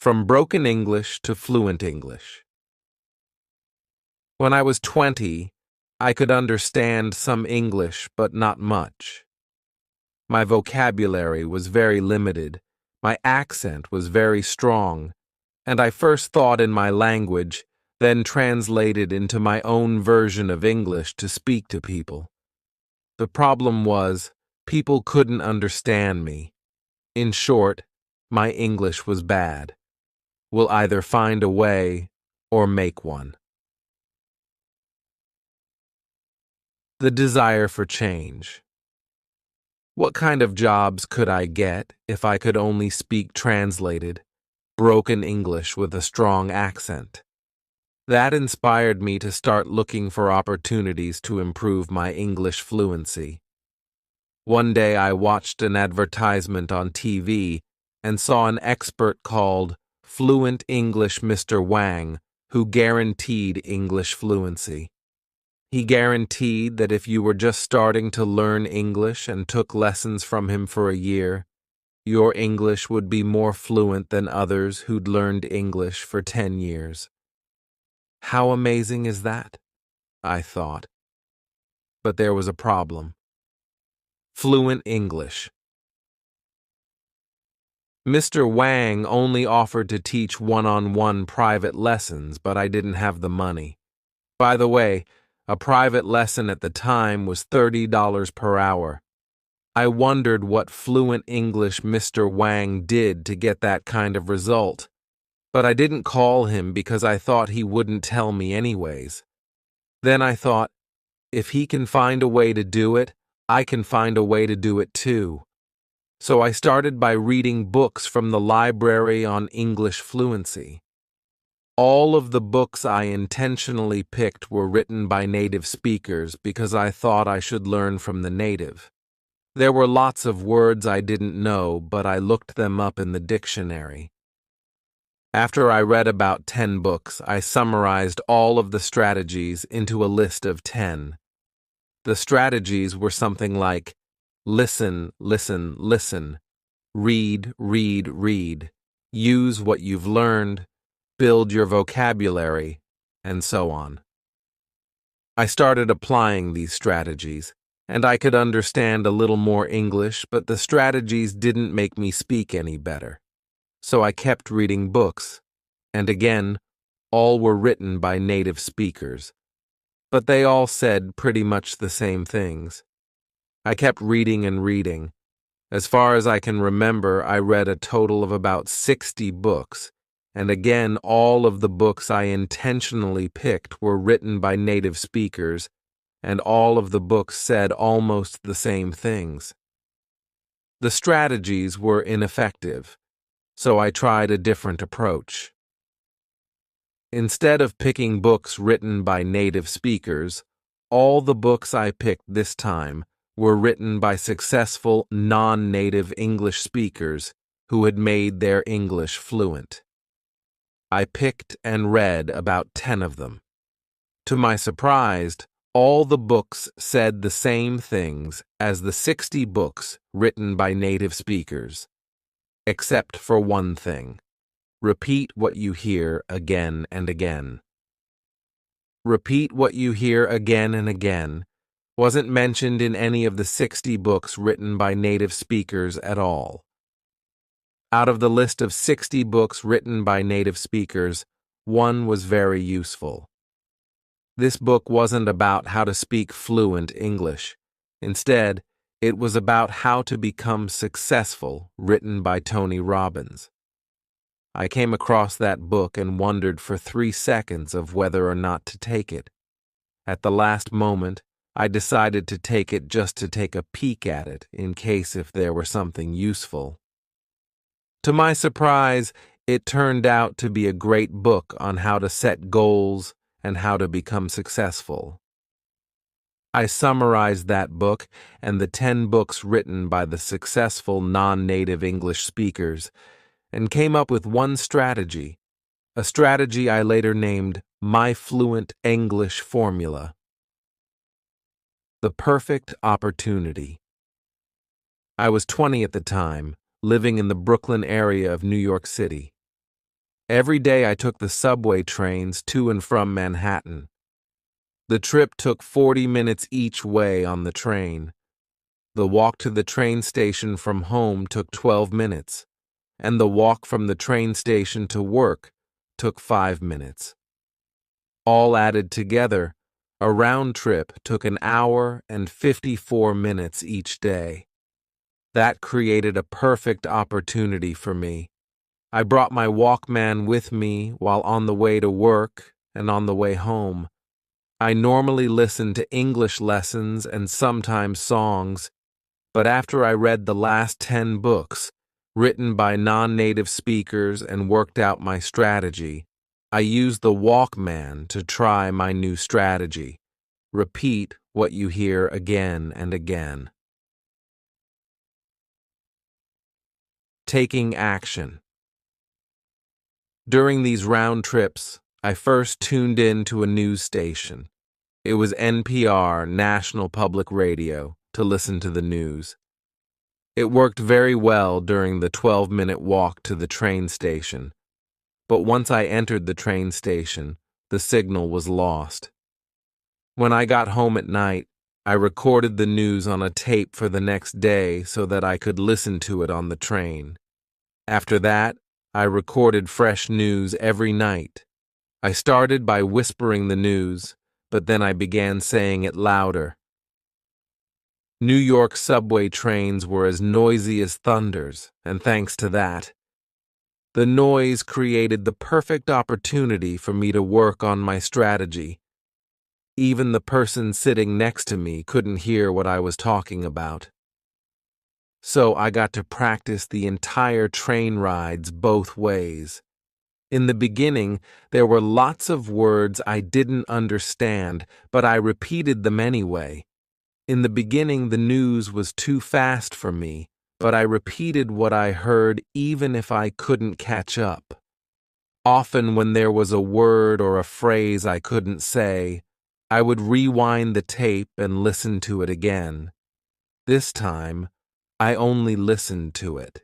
From broken English to fluent English. When I was 20, I could understand some English, but not much. My vocabulary was very limited, my accent was very strong, and I first thought in my language, then translated into my own version of English to speak to people. The problem was, people couldn't understand me. In short, my English was bad. We'll either find a way or make one. The desire for change. What kind of jobs could I get if I could only speak translated, broken English with a strong accent? That inspired me to start looking for opportunities to improve my English fluency. One day I watched an advertisement on TV and saw an expert called Fluent English Mr. Wang, who guaranteed English fluency. He guaranteed that if you were just starting to learn English and took lessons from him for a year, your English would be more fluent than others who'd learned English for 10 years. How amazing is that? I thought. But there was a problem. Fluent English. Mr. Wang only offered to teach one-on-one private lessons, but I didn't have the money. By the way, a private lesson at the time was $30 per hour. I wondered what fluent English Mr. Wang did to get that kind of result, but I didn't call him because I thought he wouldn't tell me anyways. Then I thought, if he can find a way to do it, I can find a way to do it too. So I started by reading books from the library on English fluency. All of the books I intentionally picked were written by native speakers because I thought I should learn from the native. There were lots of words I didn't know, but I looked them up in the dictionary. After I read about 10 books, I summarized all of the strategies into a list of 10. The strategies were something like listen, listen, listen, read, read, read, use what you've learned, build your vocabulary, and so on. I started applying these strategies, and I could understand a little more English, but the strategies didn't make me speak any better. So I kept reading books, and again, all were written by native speakers. But they all said pretty much the same things. I kept reading and reading. As far as I can remember, I read a total of about 60 books, and again, all of the books I intentionally picked were written by native speakers, and all of the books said almost the same things. The strategies were ineffective, so I tried a different approach. Instead of picking books written by native speakers, all the books I picked this time were written by successful non-native English speakers who had made their English fluent. I picked and read about 10 of them. To my surprise, all the books said the same things as the 60 books written by native speakers, except for one thing. Repeat what you hear again and again. Repeat what you hear again and again wasn't mentioned in any of the 60 books written by native speakers at all. Out of the list of 60 books written by native speakers, one was very useful. This book wasn't about how to speak fluent English. Instead, it was about how to become successful, written by Tony Robbins. I came across that book and wondered for 3 seconds of whether or not to take it. At the last moment, I decided to take it just to take a peek at it in case if there were something useful. To my surprise, it turned out to be a great book on how to set goals and how to become successful. I summarized that book and the 10 books written by the successful non-native English speakers and came up with one strategy, a strategy I later named My Fluent English Formula. The perfect opportunity. I was 20 at the time, living in the Brooklyn area of New York City. Every day I took the subway trains to and from Manhattan. The trip took 40 minutes each way on the train. The walk to the train station from home took 12 minutes, and the walk from the train station to work took 5 minutes. All added together, a round trip took an hour and 54 minutes each day. That created a perfect opportunity for me. I brought my Walkman with me while on the way to work and on the way home. I normally listened to English lessons and sometimes songs, but after I read the last 10 books, written by non-native speakers and worked out my strategy, I used the Walkman to try my new strategy. Repeat what you hear again and again. Taking action. During these round trips, I first tuned in to a news station. It was NPR, National Public Radio, to listen to the news. It worked very well during the 12-minute walk to the train station, but once I entered the train station, the signal was lost. When I got home at night, I recorded the news on a tape for the next day so that I could listen to it on the train. After that, I recorded fresh news every night. I started by whispering the news, but then I began saying it louder. New York subway trains were as noisy as thunders, and thanks to that, the noise created the perfect opportunity for me to work on my strategy. Even the person sitting next to me couldn't hear what I was talking about. So I got to practice the entire train rides both ways. In the beginning, there were lots of words I didn't understand, but I repeated them anyway. In the beginning, the news was too fast for me, but I repeated what I heard even if I couldn't catch up. Often when there was a word or a phrase I couldn't say, I would rewind the tape and listen to it again. This time, I only listened to it.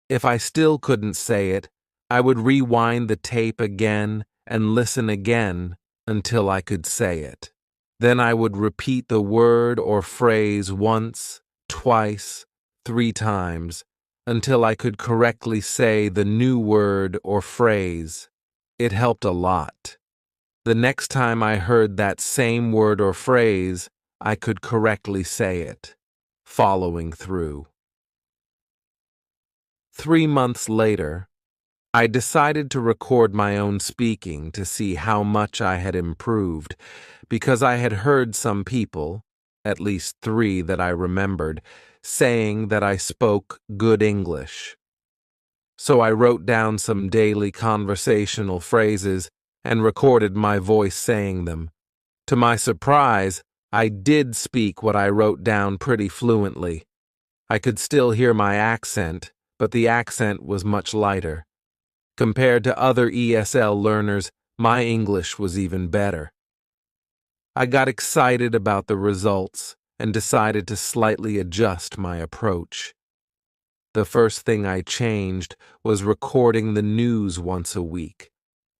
If I still couldn't say it, I would rewind the tape again and listen again until I could say it. Then I would repeat the word or phrase once, twice, 3 times, until I could correctly say the new word or phrase. It helped a lot. The next time I heard that same word or phrase, I could correctly say it, following through. 3 months later, I decided to record my own speaking to see how much I had improved, because I had heard some people, at least 3 that I remembered, saying that I spoke good English. So I wrote down some daily conversational phrases and recorded my voice saying them. To my surprise, I did speak what I wrote down pretty fluently. I could still hear my accent, but the accent was much lighter. Compared to other ESL learners, my English was even better. I got excited about the results and decided to slightly adjust my approach. The first thing I changed was recording the news once a week,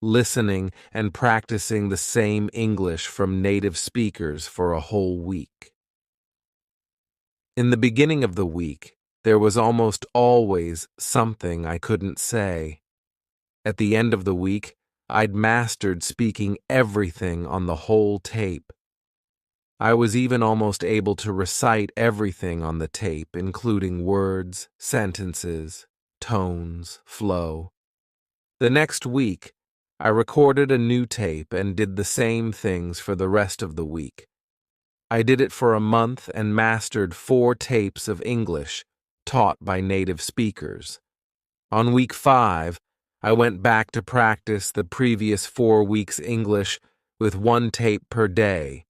listening and practicing the same English from native speakers for a whole week. In the beginning of the week, there was almost always something I couldn't say. At the end of the week, I'd mastered speaking everything on the whole tape. I was even almost able to recite everything on the tape, including words, sentences, tones, flow. The next week, I recorded a new tape and did the same things for the rest of the week. I did it for a month and mastered 4 tapes of English taught by native speakers. On week 5, I went back to practice the previous 4 weeks' English with 1 tape per day.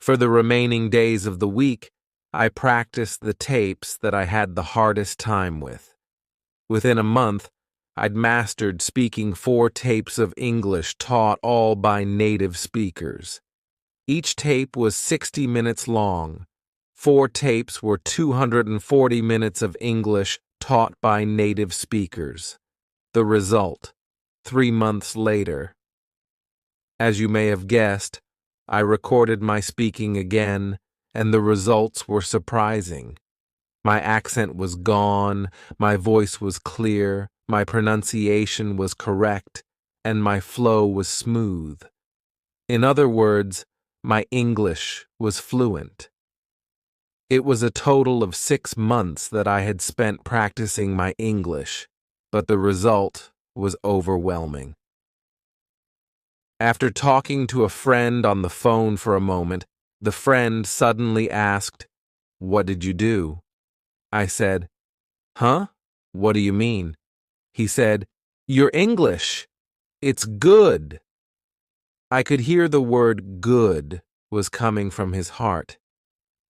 For the remaining days of the week, I practiced the tapes that I had the hardest time with. Within a month, I'd mastered speaking 4 tapes of English taught all by native speakers. Each tape was 60 minutes long. 4 tapes were 240 minutes of English taught by native speakers. The result: 3 months later. As you may have guessed, I recorded my speaking again, and the results were surprising. My accent was gone, my voice was clear, my pronunciation was correct, and my flow was smooth. In other words, my English was fluent. It was a total of 6 months that I had spent practicing my English, but the result was overwhelming. After talking to a friend on the phone for a moment, the friend suddenly asked, "What did you do?" I said, "Huh? What do you mean?" He said, "Your English. It's good." I could hear the word good was coming from his heart.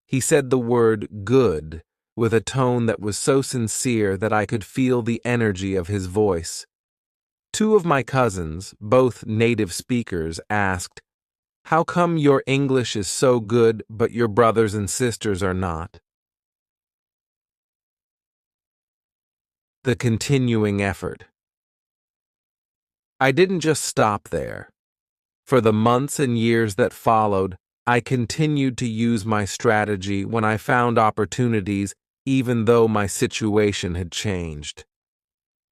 He said the word good with a tone that was so sincere that I could feel the energy of his voice. Two of my cousins, both native speakers, asked, "How come your English is so good but your brothers and sisters are not?" The continuing effort. I didn't just stop there. For the months and years that followed, I continued to use my strategy when I found opportunities, even though my situation had changed.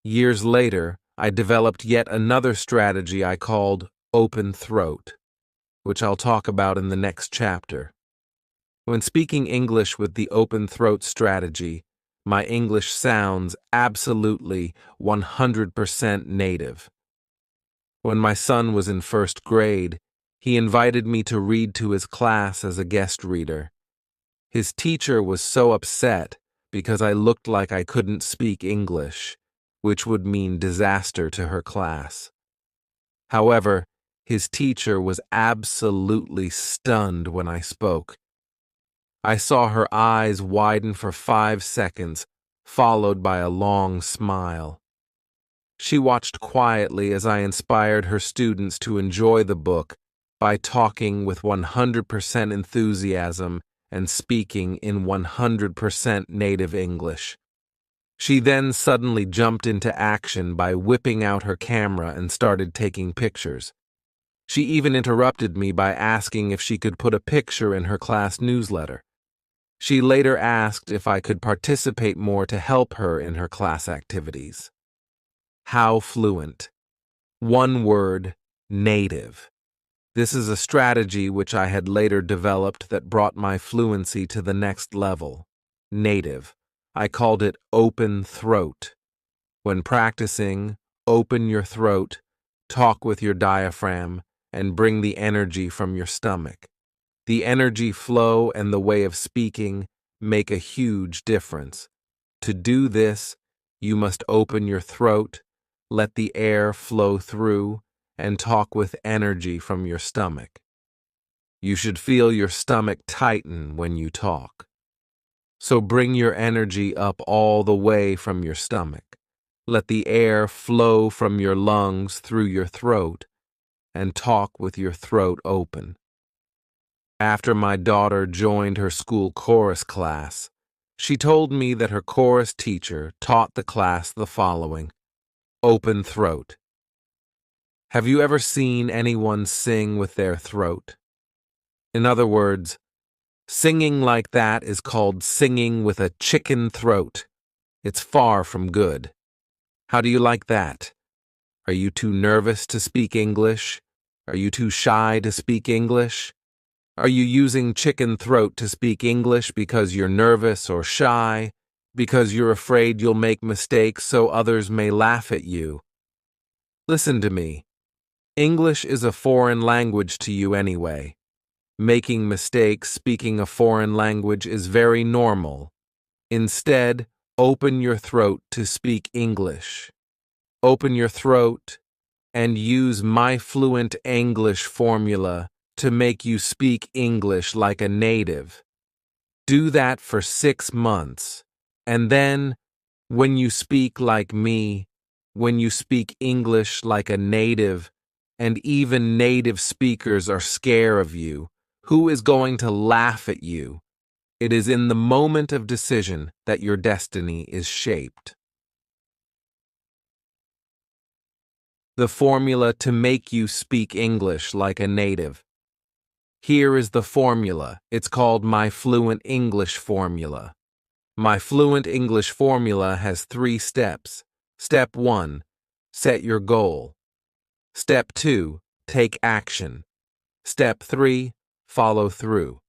Years later, I developed yet another strategy I called open throat, which I'll talk about in the next chapter. When speaking English with the open throat strategy, my English sounds absolutely 100% native. When my son was in first grade, he invited me to read to his class as a guest reader. His teacher was so upset because I looked like I couldn't speak English, which would mean disaster to her class. However, his teacher was absolutely stunned when I spoke. I saw her eyes widen for 5 seconds, followed by a long smile. She watched quietly as I inspired her students to enjoy the book by talking with 100% enthusiasm and speaking in 100% native English. She then suddenly jumped into action by whipping out her camera and started taking pictures. She even interrupted me by asking if she could put a picture in her class newsletter. She later asked if I could participate more to help her in her class activities. How fluent. One word, native. This is a strategy which I had later developed that brought my fluency to the next level. Native. I called it open throat. When practicing, open your throat, talk with your diaphragm, and bring the energy from your stomach. The energy flow and the way of speaking make a huge difference. To do this, you must open your throat, let the air flow through, and talk with energy from your stomach. You should feel your stomach tighten when you talk. So bring your energy up all the way from your stomach. Let the air flow from your lungs through your throat, and talk with your throat open. After my daughter joined her school chorus class, she told me that her chorus teacher taught the class the following: open throat. Have you ever seen anyone sing with their throat? In other words, singing like that is called singing with a chicken throat. It's far from good. How do you like that? Are you too nervous to speak English? Are you too shy to speak English? Are you using chicken throat to speak English because you're nervous or shy? Because you're afraid you'll make mistakes so others may laugh at you? Listen to me. English is a foreign language to you anyway. Making mistakes speaking a foreign language is very normal. Instead, open your throat to speak English. Open your throat and use my fluent English formula to make you speak English like a native. Do that for 6 months, and then, when you speak like me, when you speak English like a native, and even native speakers are scared of you, who is going to laugh at you? It is in the moment of decision that your destiny is shaped. the formula to make you speak English like a native. Here is the formula. It's called my Fluent English formula. My Fluent English formula has 3 steps. Step 1, set your goal. Step 2, take action. Step 3, follow through.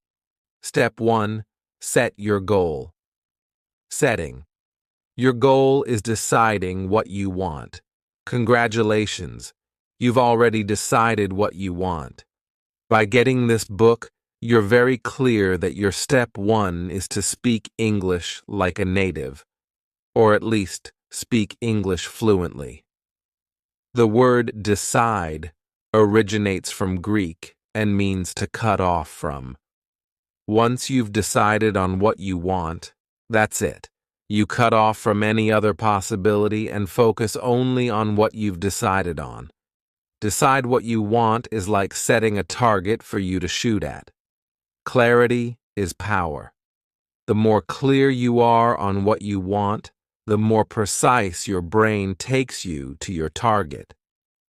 Step 1, set your goal. Setting. Your goal is deciding what you want. Congratulations, you've already decided what you want. By getting this book, you're very clear that your step 1 is to speak English like a native, or at least speak English fluently. The word decide originates from Greek and means to cut off from. Once you've decided on what you want, that's it. You cut off from any other possibility and focus only on what you've decided on. Decide what you want is like setting a target for you to shoot at. Clarity is power. The more clear you are on what you want, the more precise your brain takes you to your target.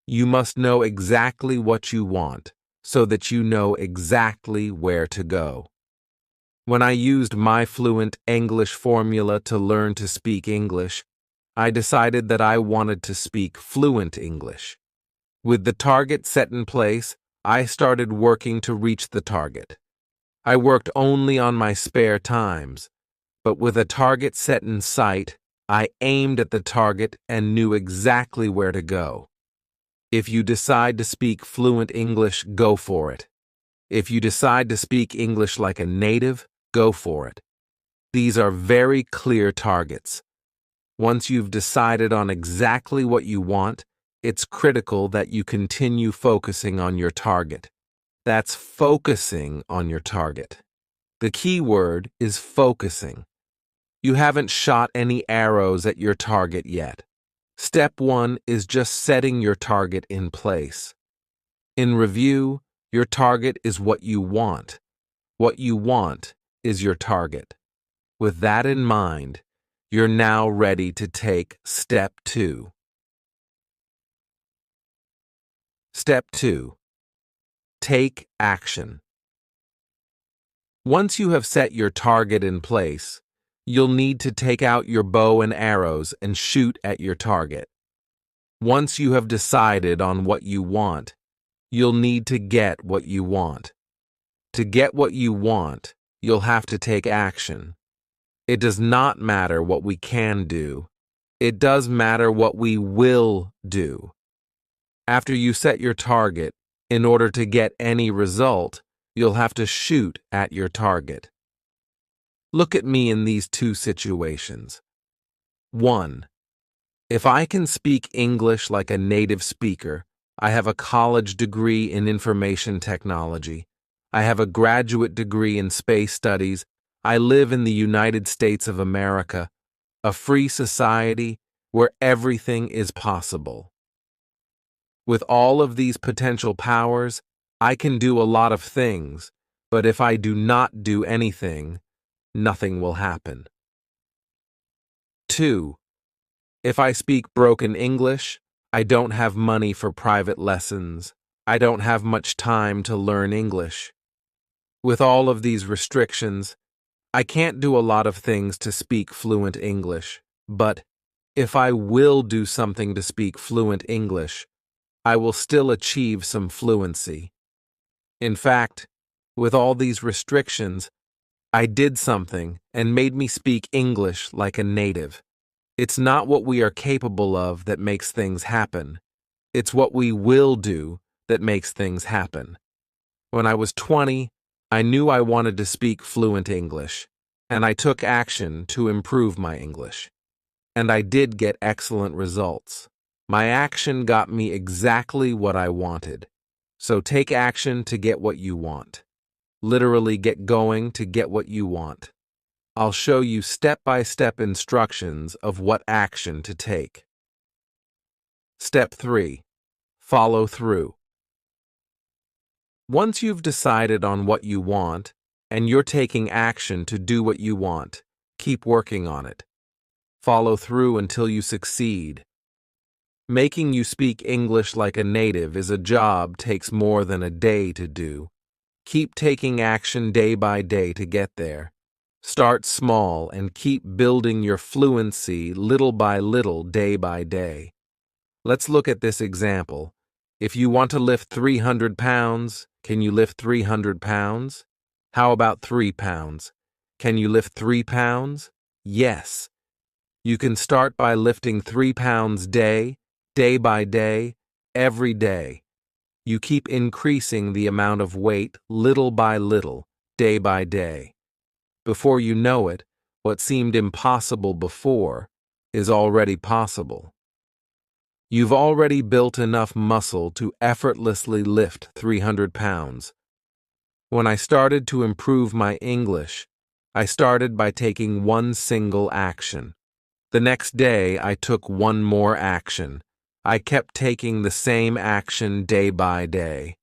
You must know exactly what you want so that you know exactly where to go. When I used my Fluent English formula to learn to speak English, I decided that I wanted to speak fluent English. With the target set in place, I started working to reach the target. I worked only on my spare times, but with a target set in sight, I aimed at the target and knew exactly where to go. If you decide to speak fluent English, go for it. If you decide to speak English like a native, go for it. These are very clear targets. Once you've decided on exactly what you want, it's critical that you continue focusing on your target. That's focusing on your target. The key word is focusing. You haven't shot any arrows at your target yet. Step 1 is just setting your target in place. In review, your target is what you want. What you want is your target. With that in mind, you're now ready to take step 2. Step 2. Take action. Once you have set your target in place, you'll need to take out your bow and arrows and shoot at your target. Once you have decided on what you want, you'll need to get what you want. To get what you want, you'll have to take action. It does not matter what we can do. It does matter what we will do. After you set your target, in order to get any result, you'll have to shoot at your target. Look at me in these 2 situations. 1. If I can speak English like a native speaker, I have a college degree in information technology. I have a graduate degree in space studies. I live in the United States of America, a free society where everything is possible. With all of these potential powers, I can do a lot of things, but if I do not do anything, nothing will happen. 2. If I speak broken English, I don't have money for private lessons. I don't have much time to learn English. With all of these restrictions, I can't do a lot of things to speak fluent English, but if I will do something to speak fluent English, I will still achieve some fluency. In fact, with all these restrictions, I did something and made me speak English like a native. It's not what we are capable of that makes things happen. It's what we will do that makes things happen. When I was 20, I knew I wanted to speak fluent English, and I took action to improve my English. And I did get excellent results. My action got me exactly what I wanted. So take action to get what you want. Literally get going to get what you want. I'll show you step-by-step instructions of what action to take. Step 3. Follow through. Once you've decided on what you want, and you're taking action to do what you want, keep working on it. Follow through until you succeed. Making you speak English like a native is a job takes more than a day to do. Keep taking action day by day to get there. Start small and keep building your fluency little by little, day by day. Let's look at this example. If you want to lift 300 pounds, can you lift 300 pounds? How about 3 pounds? Can you lift 3 pounds? Yes. You can start by lifting 3 pounds day by day, every day. You keep increasing the amount of weight little by little, day by day. Before you know it, what seemed impossible before is already possible. You've already built enough muscle to effortlessly lift 300 pounds. When I started to improve my English, I started by taking one single action. The next day, I took one more action. I kept taking the same action day by day.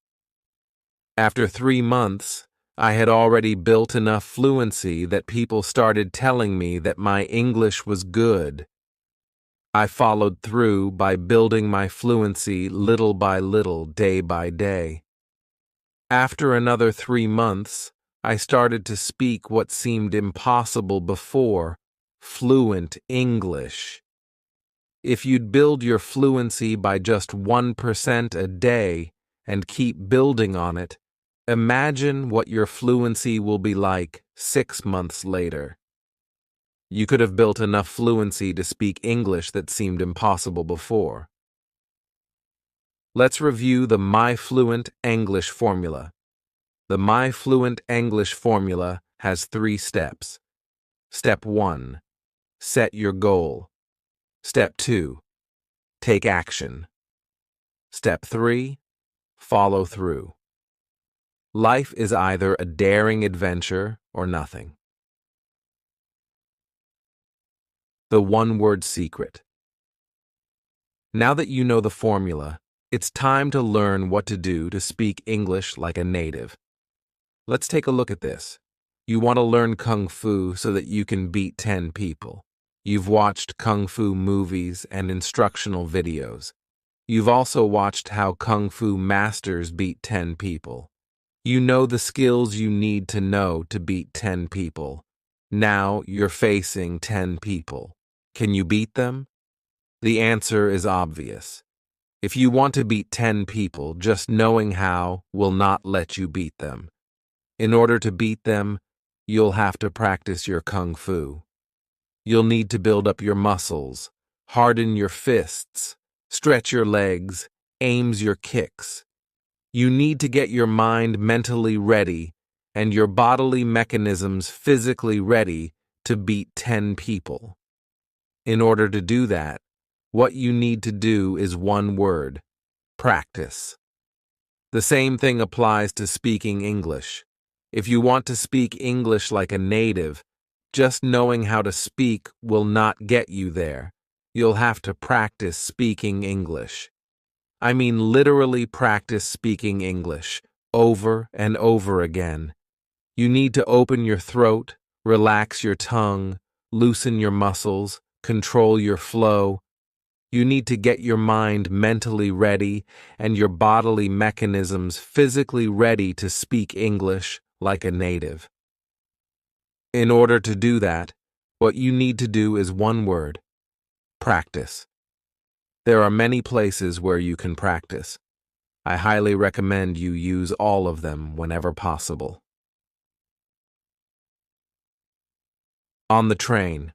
After 3 months, I had already built enough fluency that people started telling me that my English was good. I followed through by building my fluency little by little, day by day. After another 3 months, I started to speak what seemed impossible before, fluent English. If you'd build your fluency by just 1% a day and keep building on it, imagine what your fluency will be like 6 months later. You could have built enough fluency to speak English that seemed impossible before. Let's review the My Fluent English formula. The My Fluent English formula has 3 steps. Step 1. Set your goal. Step 2. Take action. Step 3. Follow through. Life is either a daring adventure or nothing. The one-word secret. Now that you know the formula, it's time to learn what to do to speak English like a native. Let's take a look at this. You want to learn Kung Fu so that you can beat 10 people. You've watched Kung Fu movies and instructional videos. You've also watched how Kung Fu masters beat 10 people. You know the skills you need to know to beat 10 people. Now you're facing 10 people. Can you beat them? The answer is obvious. If you want to beat 10 people, just knowing how will not let you beat them. In order to beat them, you'll have to practice your Kung Fu. You'll need to build up your muscles, harden your fists, stretch your legs, aims your kicks. You need to get your mind mentally ready and your bodily mechanisms physically ready to beat 10 people. In order to do that, what you need to do is one word: practice. The same thing applies to speaking English. If you want to speak English like a native, just knowing how to speak will not get you there. You'll have to practice speaking English. I mean literally practice speaking English, over and over again. You need to open your throat, relax your tongue, loosen your muscles, control your flow. You need to get your mind mentally ready and your bodily mechanisms physically ready to speak English like a native. In order to do that, what you need to do is one word: practice. There are many places where you can practice. I highly recommend you use all of them whenever possible. On the train.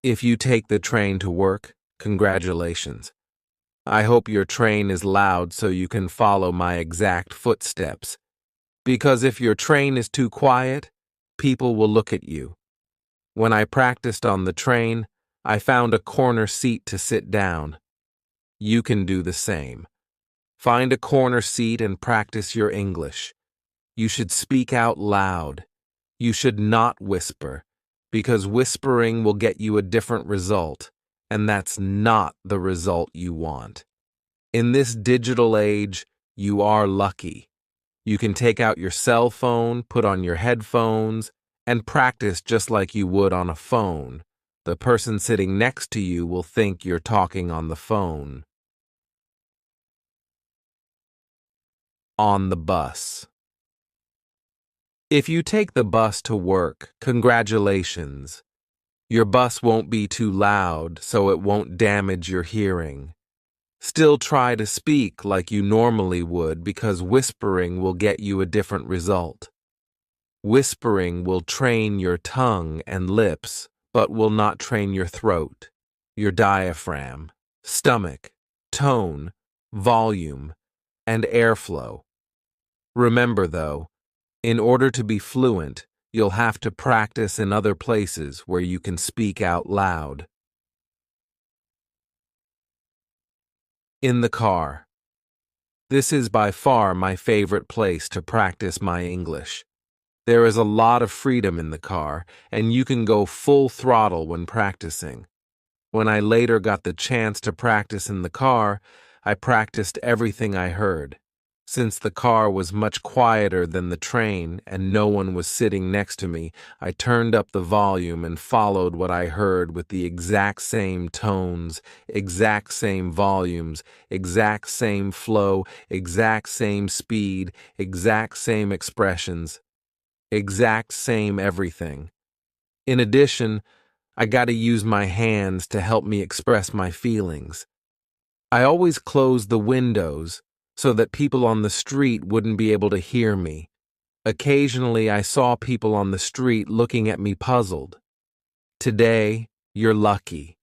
If you take the train to work, congratulations. I hope your train is loud so you can follow my exact footsteps. Because if your train is too quiet, people will look at you. When I practiced on the train, I found a corner seat to sit down. You can do the same. Find a corner seat and practice your English. You should speak out loud. You should not whisper, because whispering will get you a different result, and that's not the result you want. In this digital age, you are lucky. You can take out your cell phone, put on your headphones, and practice just like you would on a phone. the person sitting next to you will think you're talking on the phone. On the bus. If you take the bus to work, congratulations. Your bus won't be too loud, so it won't damage your hearing. Still try to speak like you normally would because whispering will get you a different result. Whispering will train your tongue and lips, but will not train your throat, your diaphragm, stomach, tone, volume, and airflow. Remember, though, in order to be fluent, you'll have to practice in other places where you can speak out loud. In the car. This is by far my favorite place to practice my English. There is a lot of freedom in the car, and you can go full throttle when practicing. When I later got the chance to practice in the car, I practiced everything I heard. Since the car was much quieter than the train and no one was sitting next to me, I turned up the volume and followed what I heard with the exact same tones, exact same volumes, exact same flow, exact same speed, exact same expressions, exact same everything. In addition, I got to use my hands to help me express my feelings. I always closed the windows so that people on the street wouldn't be able to hear me. Occasionally, I saw people on the street looking at me puzzled. Today, you're lucky.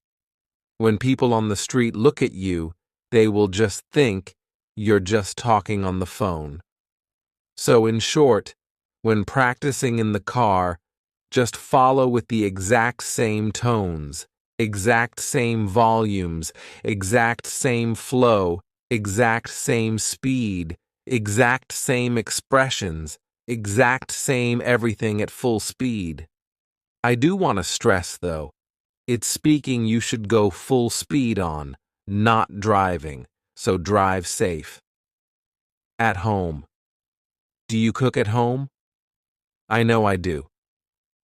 When people on the street look at you, they will just think you're just talking on the phone. So, in short, when practicing in the car, just follow with the exact same tones, exact same volumes, exact same flow, exact same speed, exact same expressions, exact same everything at full speed. I do want to stress, though, it's speaking you should go full speed on, not driving, so drive safe. At home. Do you cook at home? I know I do.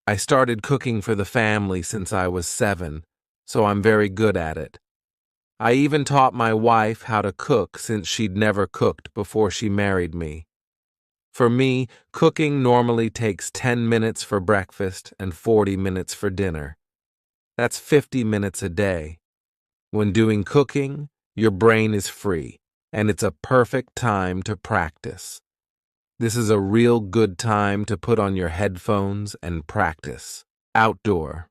I started cooking for the family since I was 7, so I'm very good at it. I even taught my wife how to cook since she'd never cooked before she married me. For me, cooking normally takes 10 minutes for breakfast and 40 minutes for dinner. That's 50 minutes a day. When doing cooking, your brain is free, and it's a perfect time to practice. This is a real good time to put on your headphones and practice. Outdoor.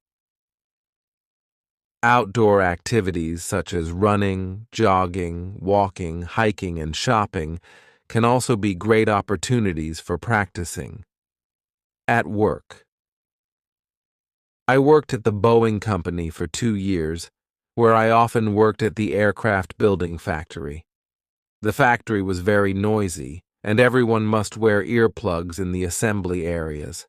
Outdoor activities such as running, jogging, walking, hiking, and shopping can also be great opportunities for practicing. At work. I worked at the Boeing Company for 2 years, where I often worked at the aircraft building factory. The factory was very noisy, and everyone must wear earplugs in the assembly areas.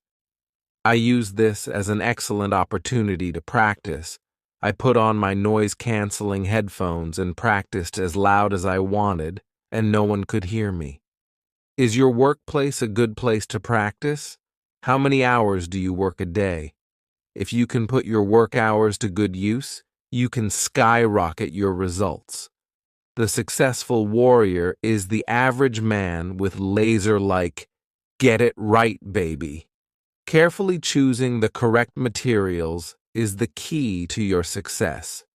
I used this as an excellent opportunity to practice. I put on my noise-canceling headphones and practiced as loud as I wanted, and no one could hear me. Is your workplace a good place to practice? How many hours do you work a day? If you can put your work hours to good use, you can skyrocket your results. The successful warrior is the average man with laser-like, get it right, baby. Carefully choosing the correct materials is the key to your success.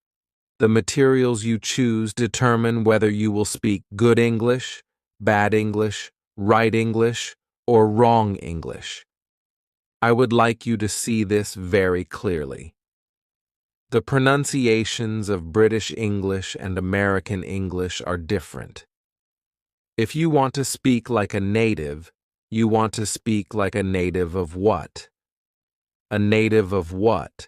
The materials you choose determine whether you will speak good English, bad English, right English, or wrong English. I would like you to see this very clearly. The pronunciations of British English and American English are different. If you want to speak like a native, you want to speak like a native of what? A native of what?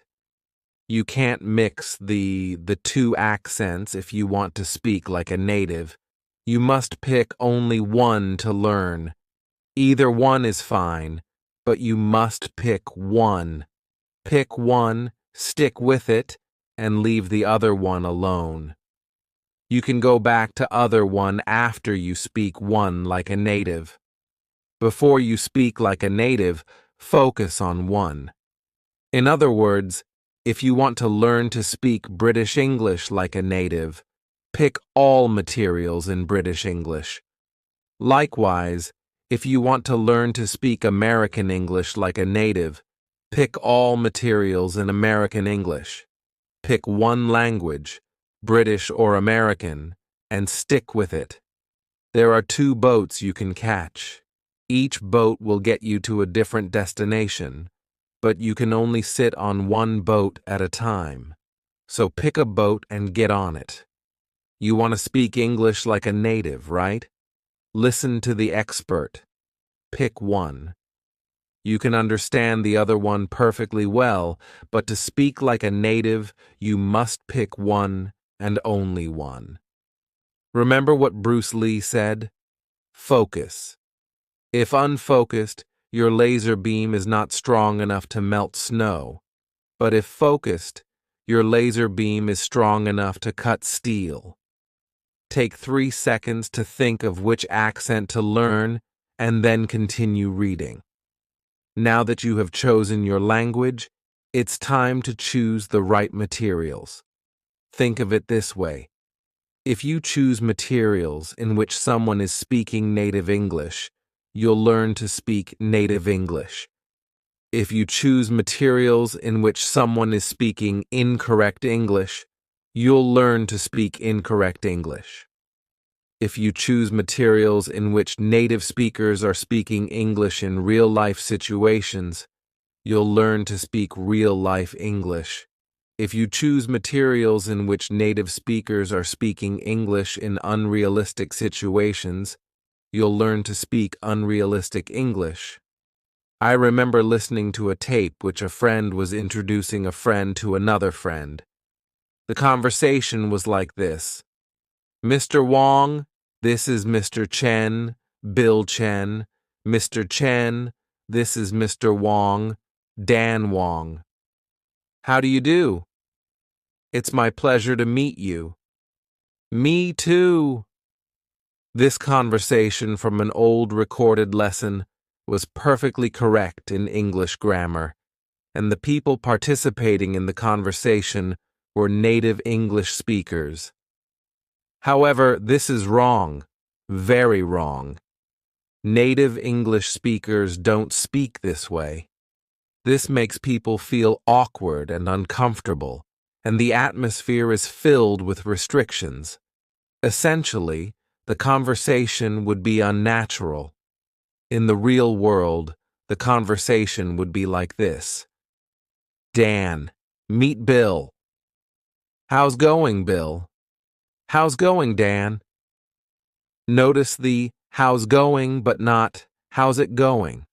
You can't mix the two accents if you want to speak like a native. You must pick only one to learn. Either one is fine, but you must pick one. Pick one, stick with it, and leave the other one alone. You can go back to other one after you speak one like a native. Before you speak like a native, focus on one. In other words, If you want to learn to speak British English like a native, pick all materials in British English. Likewise, if you want to learn to speak American English like a native, pick all materials in American English. Pick one language, British or American, and stick with it. There are 2 boats you can catch. Each boat will get you to a different destination, but you can only sit on one boat at a time. So pick a boat and get on it. You want to speak English like a native, right? Listen to the expert. Pick one. You can understand the other one perfectly well, but to speak like a native, you must pick one and only one. Remember what Bruce Lee said? Focus. If unfocused, your laser beam is not strong enough to melt snow. But if focused, your laser beam is strong enough to cut steel. Take 3 seconds to think of which accent to learn and then continue reading. Now that you have chosen your language, it's time to choose the right materials. Think of it this way. If you choose materials in which someone is speaking native English, you'll learn to speak native English. If you choose materials in which someone is speaking incorrect English, you'll learn to speak incorrect English. If you choose materials in which native speakers are speaking English in real-life situations, you'll learn to speak real-life English. If you choose materials in which native speakers are speaking English in unrealistic situations, you'll learn to speak unrealistic English. I remember listening to a tape which a friend was introducing a friend to another friend. The conversation was like this. Mr. Wong, this is Mr. Chen, Bill Chen. Mr. Chen, this is Mr. Wong, Dan Wong. How do you do? It's my pleasure to meet you. Me too. This conversation from an old recorded lesson was perfectly correct in English grammar, and the people participating in the conversation were native English speakers. However, this is wrong, very wrong. Native English speakers don't speak this way. This makes people feel awkward and uncomfortable, and the atmosphere is filled with restrictions. Essentially, the conversation would be unnatural. In the real world, the conversation would be like this. Dan, meet Bill. How's going, Bill? How's going, Dan? Notice the how's going but not how's it going.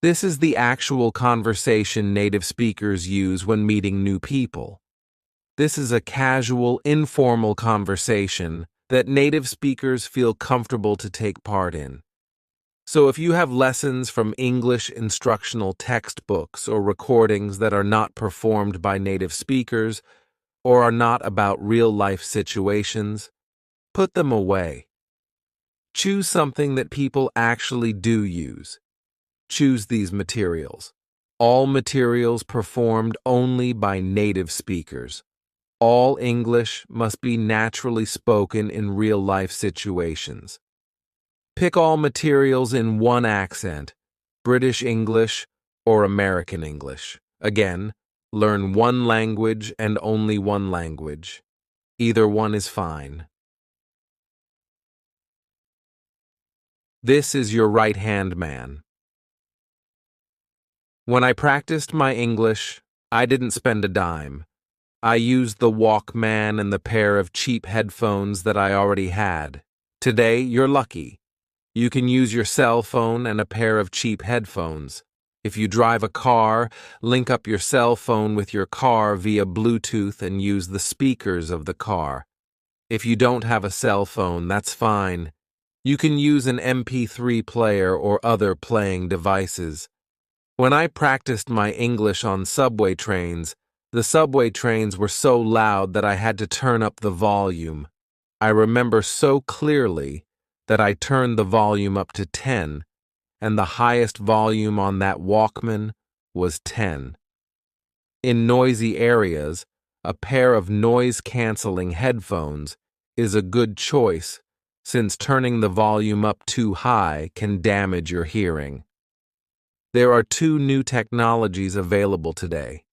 This is the actual conversation native speakers use when meeting new people. This is a casual, informal conversation that native speakers feel comfortable to take part in. So if you have lessons from English instructional textbooks or recordings that are not performed by native speakers or are not about real-life situations, put them away. Choose something that people actually do use. Choose these materials. All materials performed only by native speakers. All English must be naturally spoken in real-life situations. Pick all materials in one accent, British English or American English. Again, learn one language and only one language. Either one is fine. This is your right-hand man. When I practiced my English, I didn't spend a dime. I used the Walkman and the pair of cheap headphones that I already had. Today, you're lucky. You can use your cell phone and a pair of cheap headphones. If you drive a car, link up your cell phone with your car via Bluetooth and use the speakers of the car. If you don't have a cell phone, that's fine. You can use an MP3 player or other playing devices. When I practiced my English on subway trains, the subway trains were so loud that I had to turn up the volume. I remember so clearly that I turned the volume up to 10, and the highest volume on that Walkman was 10. In noisy areas, a pair of noise-canceling headphones is a good choice since turning the volume up too high can damage your hearing. There are two new technologies available today.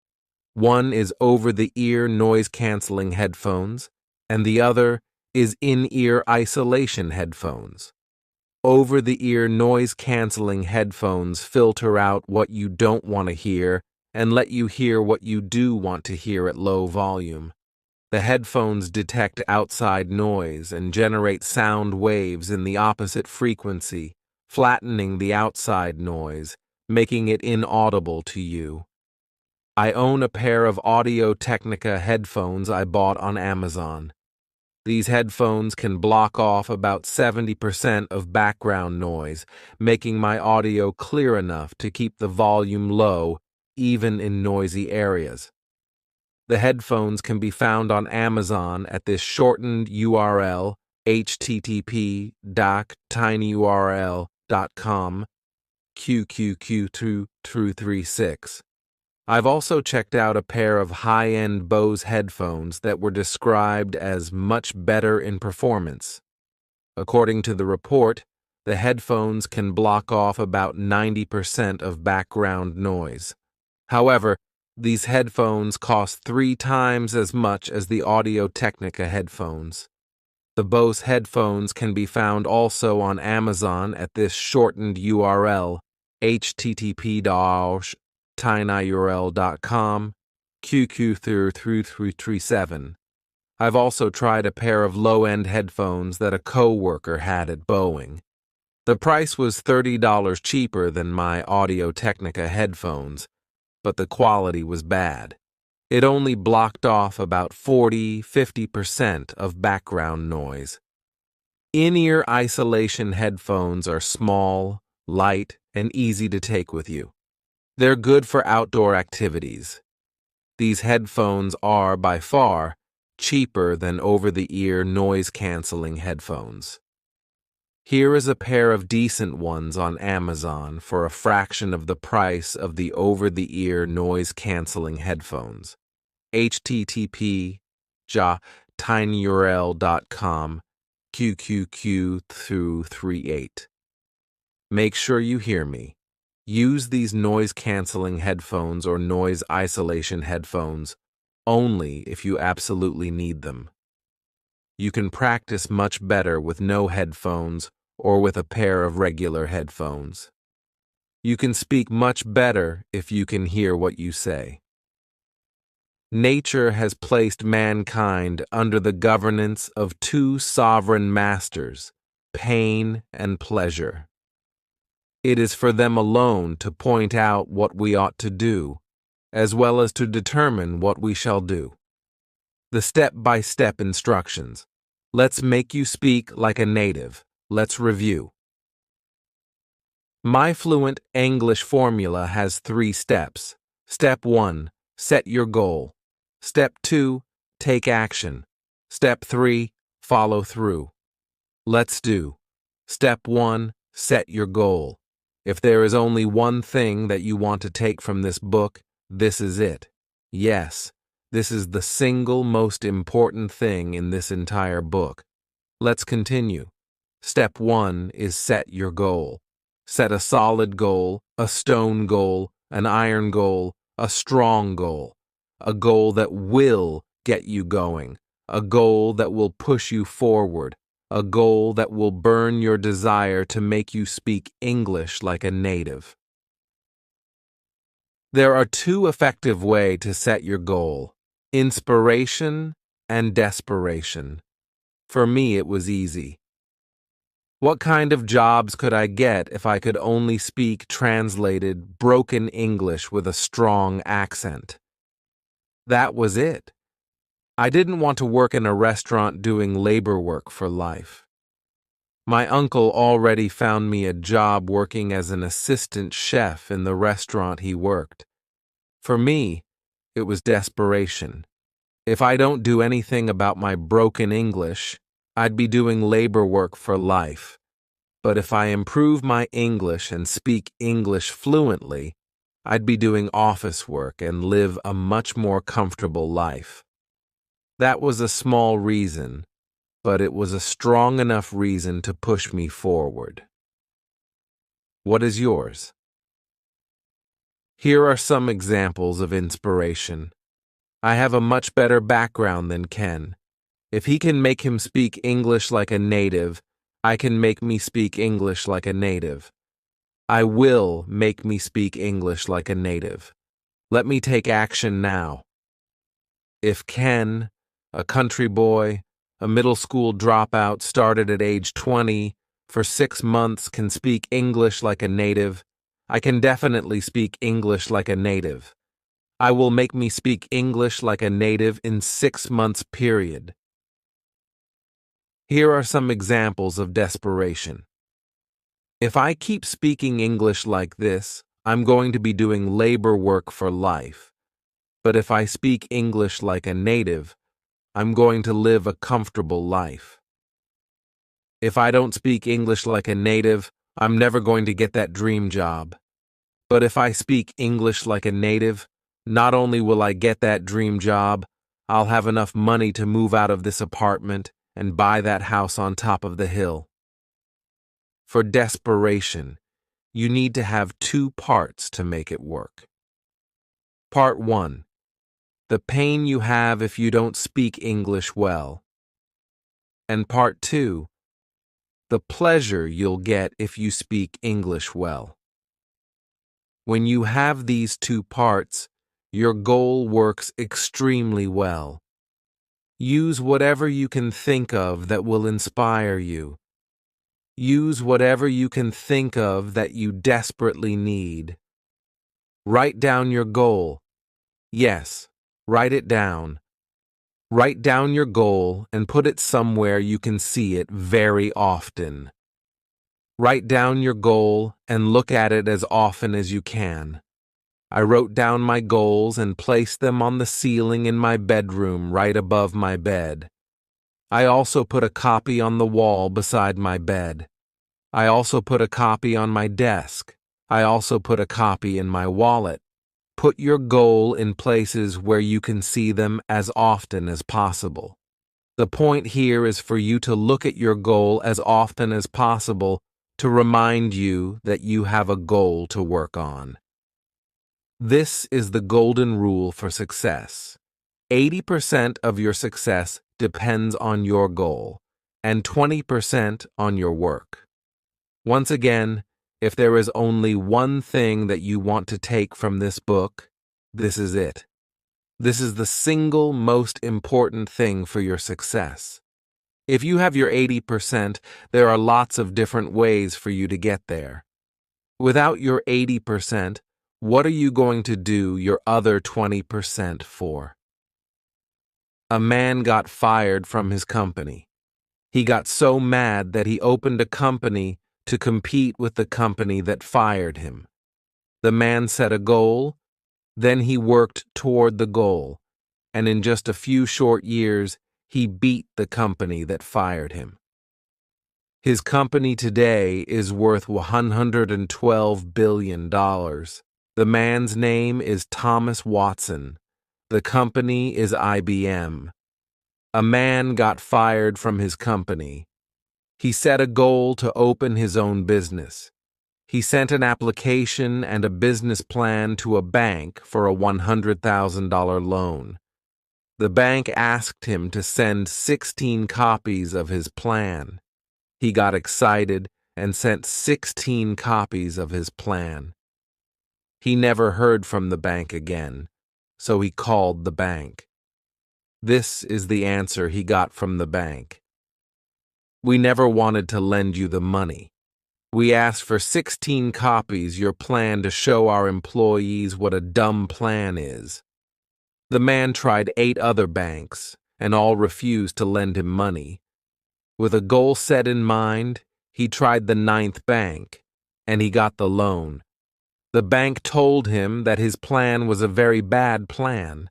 One is over-the-ear noise-canceling headphones, and the other is in-ear isolation headphones. Over-the-ear noise-canceling headphones filter out what you don't want to hear and let you hear what you do want to hear at low volume. The headphones detect outside noise and generate sound waves in the opposite frequency, flattening the outside noise, making it inaudible to you. I own a pair of Audio-Technica headphones I bought on Amazon. These headphones can block off about 70% of background noise, making my audio clear enough to keep the volume low, even in noisy areas. The headphones can be found on Amazon at this shortened URL, http://tinyurl.com, QQQ236. I've also checked out a pair of high-end Bose headphones that were described as much better in performance. According to the report, the headphones can block off about 90% of background noise. However, these headphones cost 3 times as much as the Audio-Technica headphones. The Bose headphones can be found also on Amazon at this shortened URL, http://tinyurl.com, QQ3337. I've also tried a pair of low-end headphones that a coworker had at Boeing. The price was $30 cheaper than my Audio-Technica headphones, but the quality was bad. It only blocked off about 40–50% of background noise. In-ear isolation headphones are small, light, and easy to take with you. They're good for outdoor activities. These headphones are, by far, cheaper than over-the-ear noise-canceling headphones. Here is a pair of decent ones on Amazon for a fraction of the price of the over-the-ear noise-canceling headphones. http://tinyurl.com, QQQ238. Make sure you hear me. Use these noise-canceling headphones or noise isolation headphones only if you absolutely need them. You can practice much better with no headphones or with a pair of regular headphones. You can speak much better if you can hear what you say. Nature has placed mankind under the governance of two sovereign masters, pain and pleasure. It is for them alone to point out what we ought to do, as well as to determine what we shall do. The step-by-step instructions. Let's make you speak like a native. Let's review. My fluent English formula has 3 steps. Step 1, set your goal. Step 2, take action. Step 3, follow through. Let's do. Step 1, set your goal. If there is only one thing that you want to take from this book, this is it. Yes, this is the single most important thing in this entire book. Let's continue. Step 1 is set your goal. Set a solid goal, a stone goal, an iron goal, a strong goal. A goal that will get you going. A goal that will push you forward. A goal that will burn your desire to make you speak English like a native. There are 2 effective ways to set your goal: inspiration and desperation. For me, it was easy. What kind of jobs could I get if I could only speak translated, broken English with a strong accent? That was it. I didn't want to work in a restaurant doing labor work for life. My uncle already found me a job working as an assistant chef in the restaurant he worked. For me, it was desperation. If I don't do anything about my broken English, I'd be doing labor work for life. But if I improve my English and speak English fluently, I'd be doing office work and live a much more comfortable life. That was a small reason, but it was a strong enough reason to push me forward. What is yours? Here are some examples of inspiration. I have a much better background than Ken. If he can make him speak English like a native, I can make me speak English like a native. I will make me speak English like a native. Let me take action now. If Ken, a country boy, a middle school dropout started at age 20, for 6 months can speak English like a native, I can definitely speak English like a native. I will make me speak English like a native in 6 months period. Here are some examples of desperation. If I keep speaking English like this, I'm going to be doing labor work for life. But if I speak English like a native, I'm going to live a comfortable life. If I don't speak English like a native, I'm never going to get that dream job. But if I speak English like a native, not only will I get that dream job, I'll have enough money to move out of this apartment and buy that house on top of the hill. For desperation, you need to have 2 parts to make it work. Part 1. The pain you have if you don't speak English well. And Part 2. The pleasure you'll get if you speak English well. When you have these 2 parts, your goal works extremely well. Use whatever you can think of that will inspire you. Use whatever you can think of that you desperately need. Write down your goal. Yes, write it down. Write down your goal and put it somewhere you can see it very often. Write down your goal and look at it as often as you can. I wrote down my goals and placed them on the ceiling in my bedroom right above my bed. I also put a copy on the wall beside my bed. I also put a copy on my desk. I also put a copy in my wallet. Put your goal in places where you can see them as often as possible. The point here is for you to look at your goal as often as possible to remind you that you have a goal to work on. This is the golden rule for success. 80% of your success depends on your goal, and 20% on your work. Once again, if there is only one thing that you want to take from this book, this is it. This is the single most important thing for your success. If you have your 80%, there are lots of different ways for you to get there. Without your 80%, what are you going to do your other 20% for? A man got fired from his company. He got so mad that he opened a company to compete with the company that fired him. The man set a goal, then he worked toward the goal, and in just a few short years, he beat the company that fired him. His company today is worth $112 billion. The man's name is Thomas Watson. The company is IBM. A man got fired from his company. He set a goal to open his own business. He sent an application and a business plan to a bank for a $100,000 loan. The bank asked him to send 16 copies of his plan. He got excited and sent 16 copies of his plan. He never heard from the bank again, so he called the bank. This is the answer he got from the bank. We never wanted to lend you the money. We asked for 16 copies your plan to show our employees what a dumb plan is. The man tried 8 other banks, and all refused to lend him money. With a goal set in mind, he tried the 9th bank, and he got the loan. The bank told him that his plan was a very bad plan,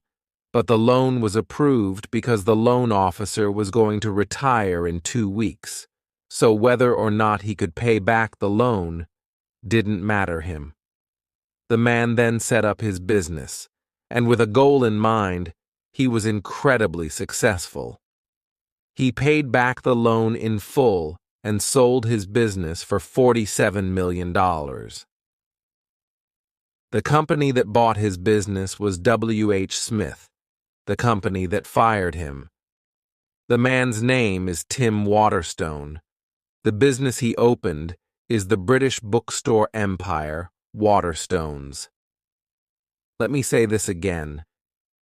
but the loan was approved because the loan officer was going to retire in 2 weeks, so whether or not he could pay back the loan didn't matter him. The man then set up his business, and with a goal in mind, he was incredibly successful. He paid back the loan in full and sold his business for $47 million. The company that bought his business was W.H. Smith, the company that fired him. The man's name is Tim Waterstone. The business he opened is the British bookstore empire, Waterstones. Let me say this again.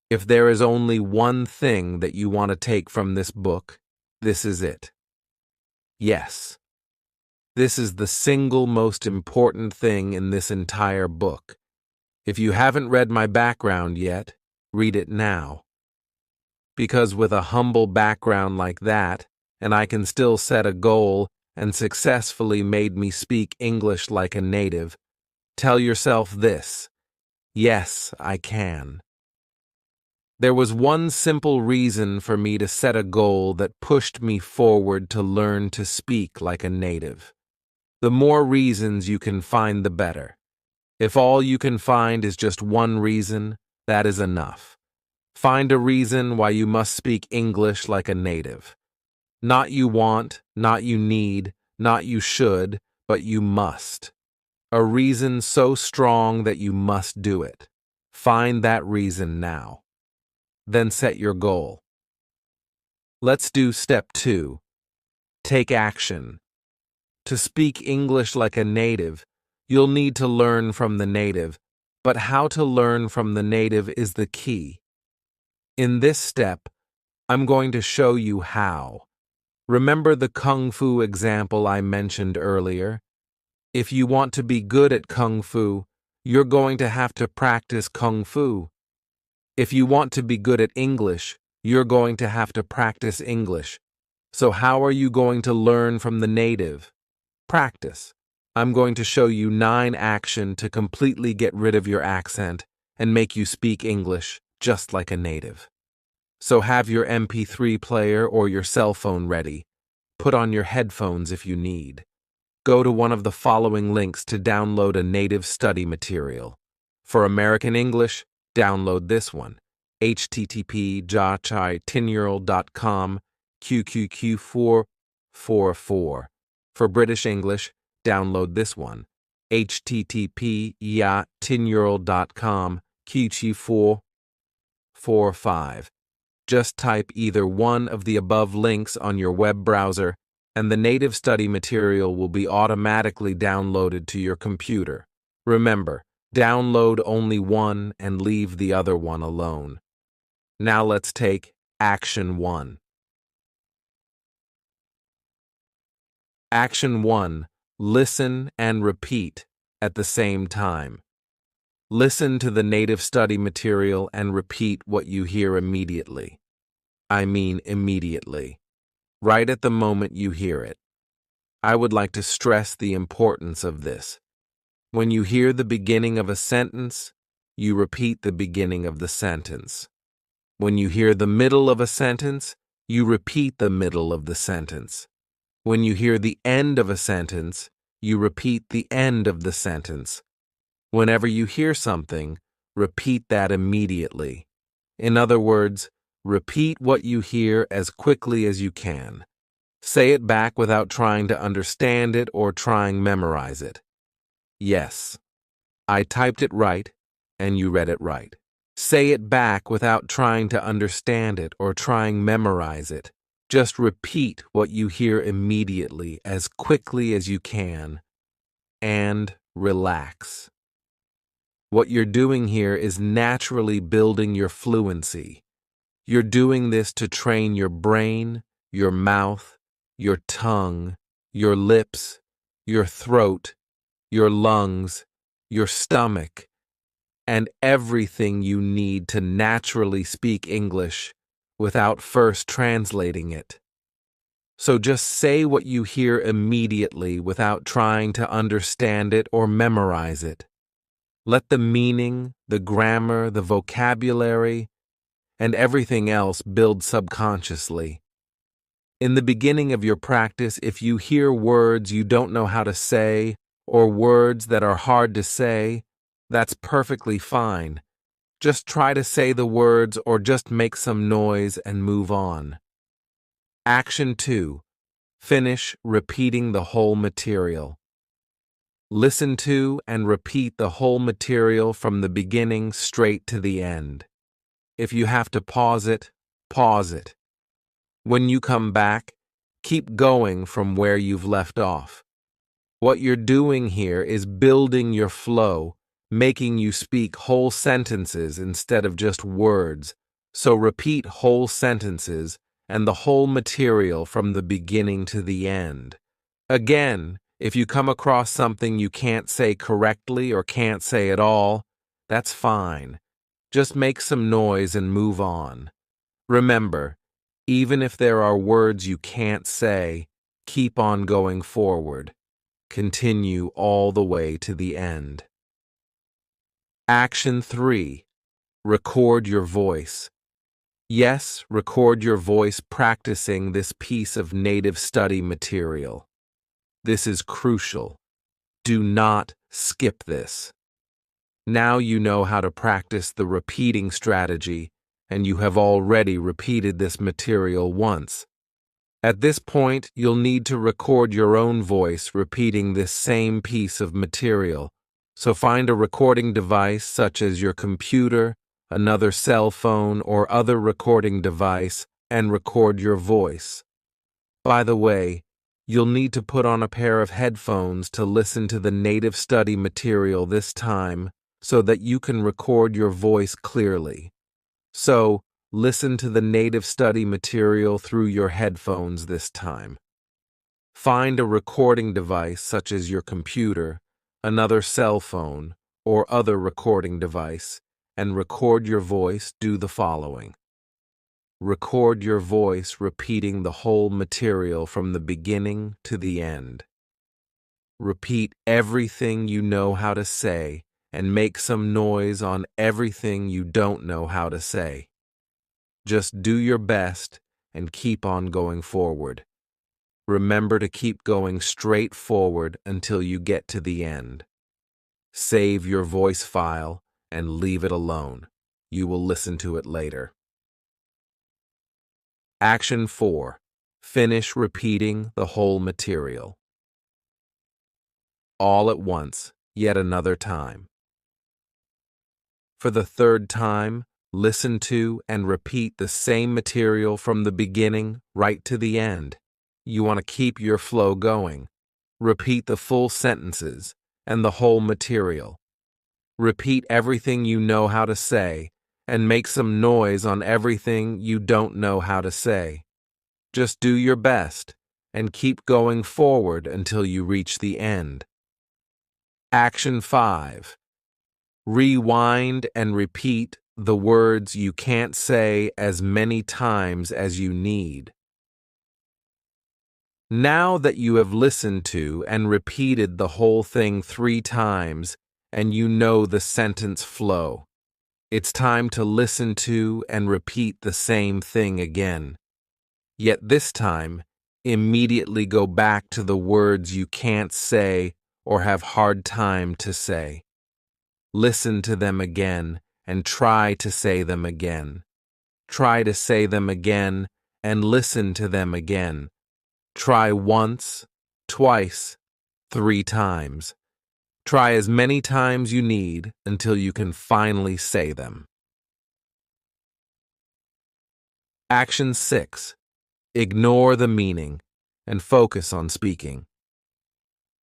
If there is only one thing that you want to take from this book, this is it. Yes, this is the single most important thing in this entire book. If you haven't read my background yet, read it now. Because with a humble background like that, and I can still set a goal and successfully made me speak English like a native, tell yourself this: yes, I can. There was one simple reason for me to set a goal that pushed me forward to learn to speak like a native. The more reasons you can find, the better. If all you can find is just one reason, that is enough. Find a reason why you must speak English like a native. Not you want, not you need, not you should, but you must. A reason so strong that you must do it. Find that reason now. Then set your goal. Let's do step 2. Take action. To speak English like a native, you'll need to learn from the native, but how to learn from the native is the key. In this step, I'm going to show you how. Remember the Kung Fu example I mentioned earlier? If you want to be good at Kung Fu, you're going to have to practice Kung Fu. If you want to be good at English, you're going to have to practice English. So how are you going to learn from the native? Practice. I'm going to show you 9 actions to completely get rid of your accent and make you speak English just like a native. So have your MP3 player or your cell phone ready. Put on your headphones if you need. Go to one of the following links to download a native study material. For American English, download this one, http://10yearold.com QQQ444. For British English, download this one, http://10yearold.com QQ445. Just type either one of the above links on your web browser, and the native study material will be automatically downloaded to your computer. Remember, download only one and leave the other one alone. Now let's take Action 1. Action 1. Listen and repeat at the same time. Listen to the native study material and repeat what you hear immediately. I mean immediately. Right at the moment you hear it. I would like to stress the importance of this. When you hear the beginning of a sentence, you repeat the beginning of the sentence. When you hear the middle of a sentence, you repeat the middle of the sentence. When you hear the end of a sentence, you repeat the end of the sentence. Whenever you hear something, repeat that immediately. In other words, repeat what you hear as quickly as you can. Say it back without trying to understand it or trying memorize it. Yes, I typed it right, and you read it right. Say it back without trying to understand it or trying memorize it. Just repeat what you hear immediately as quickly as you can. And relax. What you're doing here is naturally building your fluency. You're doing this to train your brain, your mouth, your tongue, your lips, your throat, your lungs, your stomach, and everything you need to naturally speak English without first translating it. So just say what you hear immediately without trying to understand it or memorize it. Let the meaning, the grammar, the vocabulary, and everything else build subconsciously. In the beginning of your practice, if you hear words you don't know how to say or words that are hard to say, That's perfectly fine. Just try to say the words or just make some noise and move on. Action 2. Finish repeating the whole material. Listen to and repeat the whole material from the beginning straight to the end. If you have to pause it, pause it. When you come back, keep going from where you've left off. What you're doing here is building your flow, making you speak whole sentences instead of just words. So repeat whole sentences and the whole material from the beginning to the end. Again, if you come across something you can't say correctly or can't say at all, that's fine. Just make some noise and move on. Remember, even if there are words you can't say, keep on going forward. Continue all the way to the end. Action 3. Record your voice. Yes, record your voice practicing this piece of native study material. This is crucial. Do not skip this. Now you know how to practice the repeating strategy, and you have already repeated this material once. At this point, you'll need to record your own voice repeating this same piece of material. So find a recording device such as your computer, another cell phone, or other recording device and record your voice. By the way, you'll need to put on a pair of headphones to listen to the native study material this time so that you can record your voice clearly. So, listen to the native study material through your headphones this time. Find a recording device such as your computer, another cell phone, or other recording device, and record your voice. Do the following. Record your voice repeating the whole material from the beginning to the end. Repeat everything you know how to say and make some noise on everything you don't know how to say. Just do your best and keep on going forward. Remember to keep going straight forward until you get to the end. Save your voice file and leave it alone. You will listen to it later. Action 4. Finish repeating the whole material. All at once, yet another time. For the third time, listen to and repeat the same material from the beginning right to the end. You want to keep your flow going. Repeat the full sentences and the whole material. Repeat everything you know how to say and make some noise on everything you don't know how to say. Just do your best and keep going forward until you reach the end. Action 5. Rewind and repeat the words you can't say as many times as you need. Now that you have listened to and repeated the whole thing 3 times and you know the sentence flow, it's time to listen to and repeat the same thing again. Yet this time, immediately go back to the words you can't say or have hard time to say. Listen to them again and try to say them again. Try to say them again and listen to them again. Try once, twice, 3 times. Try as many times you need until you can finally say them. Action 6. Ignore the meaning and focus on speaking.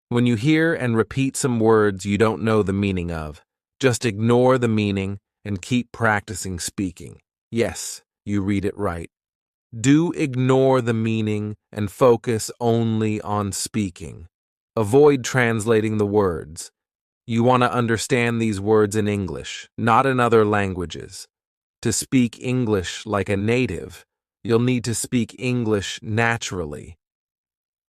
When you hear and repeat some words you don't know the meaning of, just ignore the meaning and keep practicing speaking. Yes, you read it right. Do ignore the meaning and focus only on speaking. Avoid translating the words. You want to understand these words in English, not in other languages. To speak English like a native, you'll need to speak English naturally.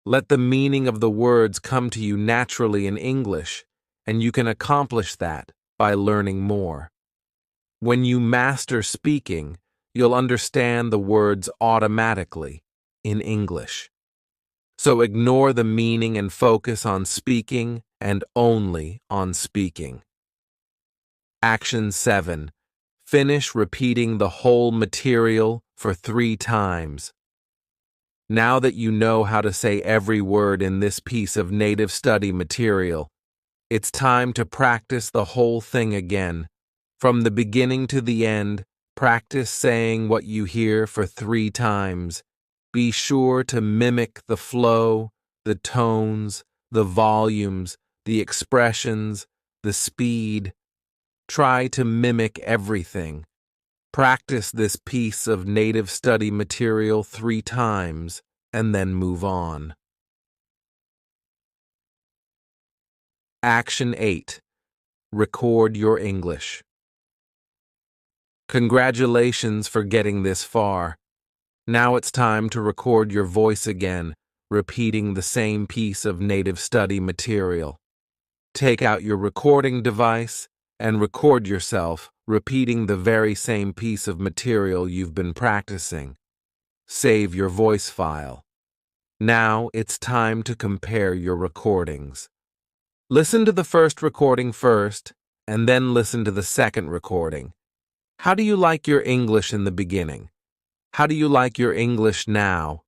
Let the meaning of the words come to you naturally in English, and you can accomplish that by learning more. When you master speaking, you'll understand the words automatically in English. So ignore the meaning and focus on speaking and only on speaking. Action 7. Finish repeating the whole material for 3 times. Now that you know how to say every word in this piece of native study material, it's time to practice the whole thing again. From the beginning to the end, practice saying what you hear for 3 times. Be sure to mimic the flow, the tones, the volumes, the expressions, the speed. Try to mimic everything. Practice this piece of native study material 3 times and then move on. Action 8. Record your English. Congratulations for getting this far. Now it's time to record your voice again, repeating the same piece of native study material. Take out your recording device and record yourself repeating the very same piece of material you've been practicing. Save your voice file. Now it's time to compare your recordings. Listen to the first recording first, and then listen to the second recording. How do you like your English in the beginning? How do you like your English now?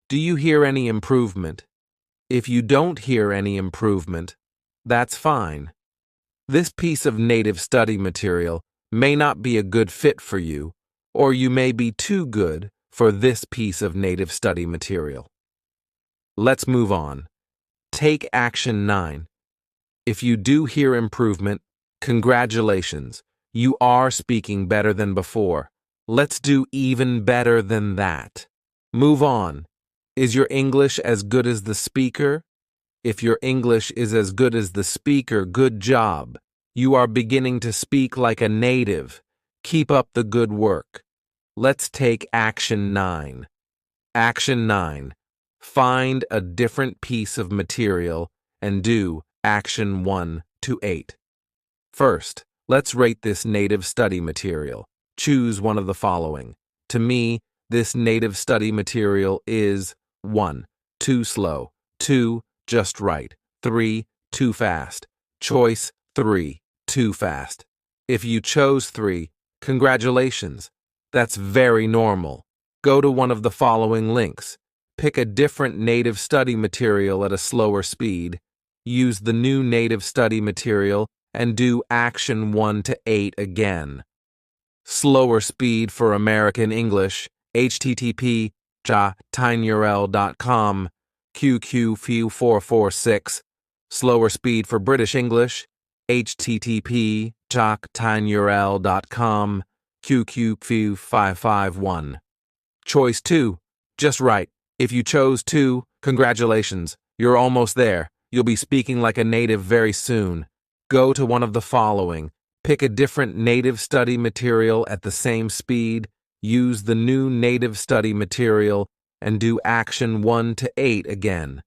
Do you hear any improvement? If you don't hear any improvement, that's fine. This piece of native study material may not be a good fit for you, or you may be too good for this piece of native study material. Let's move on. Take action 9. If you do hear improvement, congratulations. You are speaking better than before. Let's do even better than that. Move on. Is your English as good as the speaker? If your English is as good as the speaker, good job. You are beginning to speak like a native. Keep up the good work. Let's take action 9. Action 9. Find a different piece of material and do action 1 to 8. First, let's rate this native study material. Choose one of the following. To me, this native study material is 1. Too slow. 2. Just right. 3. Too fast. Choice 3. Too fast. If you chose 3, congratulations. That's very normal. Go to one of the following links. Pick a different native study material at a slower speed. Use the new native study material and do action 1 to 8 again. Slower speed for American English, http://tinyurl.com, QQ446. Slower speed for British English, http://tinyurl.com, QQ551. Choice 2, just right. If you chose 2, congratulations, you're almost there. You'll be speaking like a native very soon. Go to one of the following. Pick a different native study material at the same speed. Use the new native study material and do action 1 to 8 again.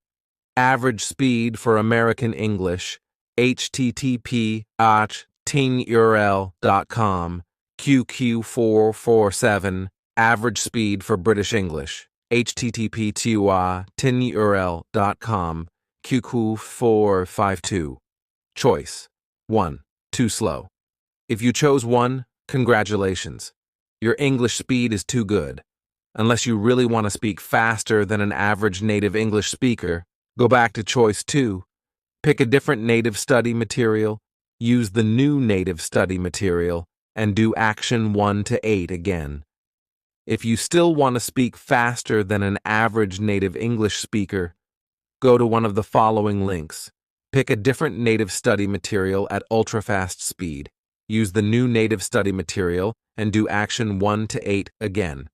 Average speed for American English, http://tinyurl.com, QQ447. Average speed for British English, http://tinyurl.com, QQ452. Choice 1. Too slow. If you chose 1, congratulations. Your English speed is too good. Unless you really want to speak faster than an average native English speaker, go back to choice 2. Pick a different native study material, use the new native study material, and do action 1 to 8 again. If you still want to speak faster than an average native English speaker, go to one of the following links. Pick a different native study material at ultra-fast speed. Use the new native study material and do action 1 to 8 again.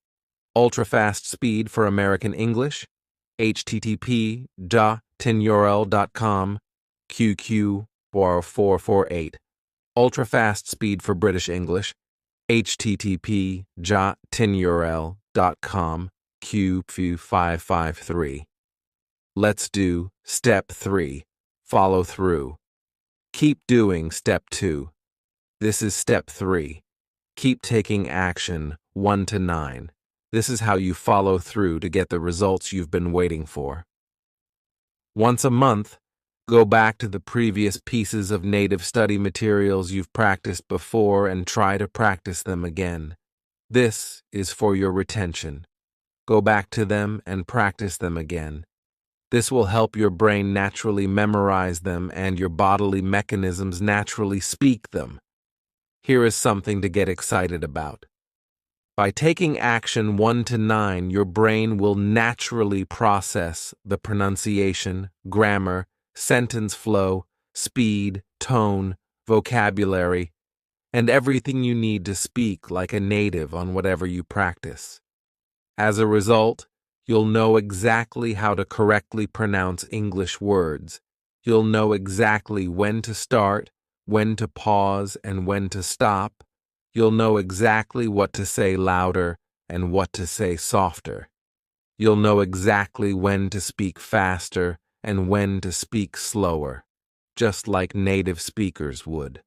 Ultra-fast speed for American English, http://tinyurl.com, QQ448. Ultra-fast speed for British English, http://tinyurl.com, QQ553. Let's do step 3. Follow through. Keep doing step 2. This is step 3. Keep taking action 1 to 9. This is how you follow through to get the results you've been waiting for. Once a month, Go back to the previous pieces of native study materials you've practiced before and try to practice them again. This is for your retention. Go back to them and practice them again. This will help your brain naturally memorize them and your bodily mechanisms naturally speak them. Here is something to get excited about. By taking action 1 to 9, your brain will naturally process the pronunciation, grammar, sentence flow, speed, tone, vocabulary, and everything you need to speak like a native on whatever you practice. As a result, you'll know exactly how to correctly pronounce English words. You'll know exactly when to start, when to pause, and when to stop. You'll know exactly what to say louder and what to say softer. You'll know exactly when to speak faster and when to speak slower, just like native speakers would.